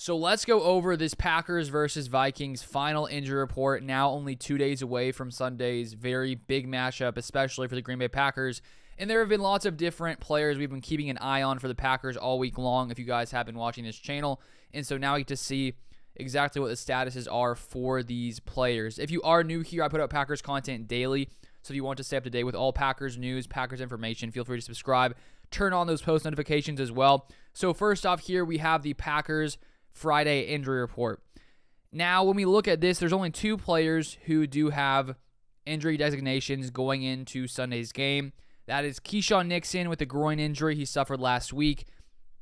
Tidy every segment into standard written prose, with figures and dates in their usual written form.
So let's go over this Packers versus Vikings final injury report, now only 2 days away from Sunday's very big matchup, especially for the Green Bay Packers. And there have been lots of different players we've been keeping an eye on for the Packers all week long if you guys have been watching this channel. And so now we get to see exactly what the statuses are for these players. If you are new here, I put out Packers content daily. So if you want to stay up to date with all Packers news, Packers information, feel free to subscribe. Turn on those post notifications as well. So first off here, we have the Packers Friday injury report. Now, when we look at this, there's only 2 players who do have injury designations going into Sunday's game. That is Keyshawn Nixon with the groin injury he suffered last week.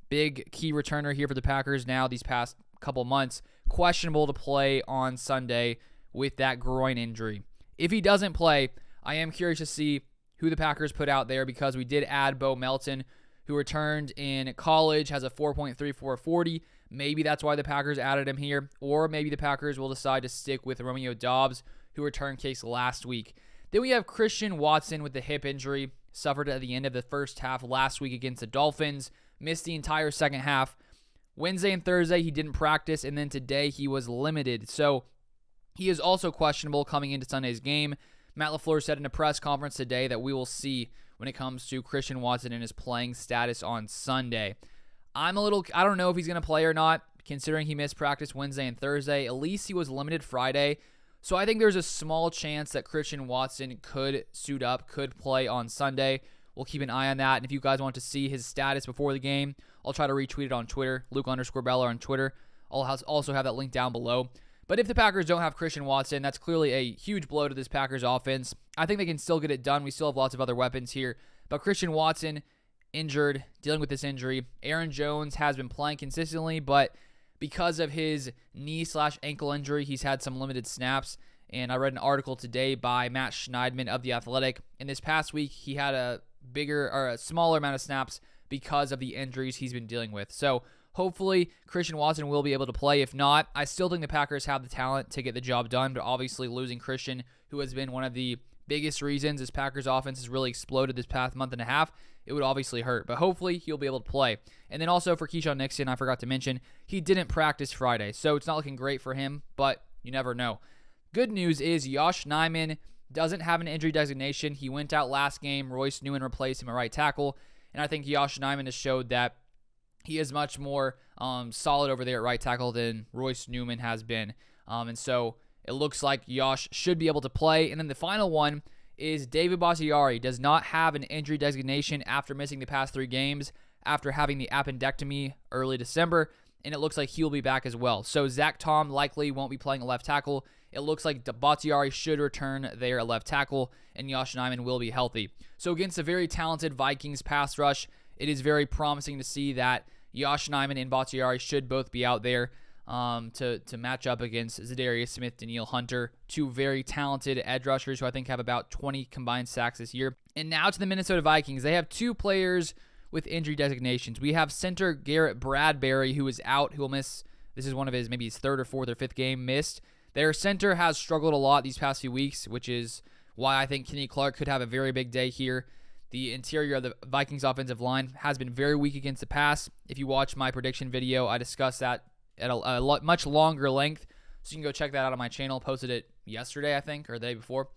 Big key returner here for the Packers now these past couple months. Questionable to play on Sunday with that groin injury. If he doesn't play, I am curious to see who the Packers put out there because we did add Bo Melton, who returned in college, has a 4.34 40. Maybe that's why the Packers added him here, or maybe the Packers will decide to stick with Romeo Doubs, who returned case last week. Then we have Christian Watson with the hip injury, suffered at the end of the first half last week against the Dolphins, missed the entire second half. Wednesday and Thursday, he didn't practice, and then today he was limited. So he is also questionable coming into Sunday's game. Matt LaFleur said in a press conference today that we will see when it comes to Christian Watson and his playing status on Sunday. I don't know if he's going to play or not, considering he missed practice Wednesday and Thursday. At least he was limited Friday. So I think there's a small chance that Christian Watson could suit up, could play on Sunday. We'll keep an eye on that. And if you guys want to see his status before the game, I'll try to retweet it on Twitter, Luke_Beller on Twitter. I'll also have that link down below. But if the Packers don't have Christian Watson, that's clearly a huge blow to this Packers offense. I think they can still get it done. We still have lots of other weapons here. But Christian Watson, injured, dealing with this injury. Aaron Jones has been playing consistently, but because of his knee/ankle injury, he's had some limited snaps. And I read an article today by Matt Schneidman of The Athletic. And this past week, he had a smaller amount of snaps because of the injuries he's been dealing with. So hopefully Christian Watson will be able to play. If not, I still think the Packers have the talent to get the job done. But obviously losing Christian, who has been one of the biggest reasons this Packers offense has really exploded this past month and a half, it would obviously hurt. But hopefully he'll be able to play. And then also for Keyshawn Nixon, I forgot to mention, he didn't practice Friday. So it's not looking great for him, but you never know. Good news is Yosh Nijman doesn't have an injury designation. He went out last game. Royce Newman replaced him at right tackle. And I think Yosh Nijman has showed that he is much more solid over there at right tackle than Royce Newman has been. And so it looks like Yosh should be able to play. And then the final one is David Bakhtiari does not have an injury designation after missing the past 3 games after having the appendectomy early December. And it looks like he'll be back as well. So Zach Tom likely won't be playing a left tackle. It looks like Bakhtiari should return there at left tackle, and Yosh Nijman will be healthy. So against a very talented Vikings pass rush, it is very promising to see that Yosh Nijman and Bakhtiari should both be out there to match up against Zadarius Smith, Danielle Hunter, 2 very talented edge rushers who I think have about 20 combined sacks this year. And now to the Minnesota Vikings. They have 2 players with injury designations. We have center Garrett Bradbury, who is out, who will miss. This is one of his 3rd or 4th or 5th game missed. Their center has struggled a lot these past few weeks, which is why I think Kenny Clark could have a very big day here. The interior of the Vikings offensive line has been very weak against the pass. If you watch my prediction video, I discussed that at a much longer length, so you can go check that out on my channel. Posted it yesterday, I think, or the day before.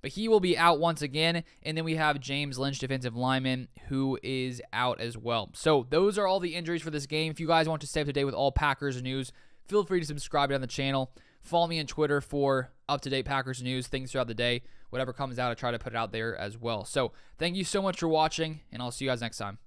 But he will be out once again, and then we have James Lynch, defensive lineman, who is out as well. So those are all the injuries for this game. If you guys want to stay up to date with all Packers news, feel free to subscribe on the channel. Follow me on Twitter for up-to-date Packers news, things throughout the day. Whatever comes out, I try to put it out there as well. So thank you so much for watching, and I'll see you guys next time.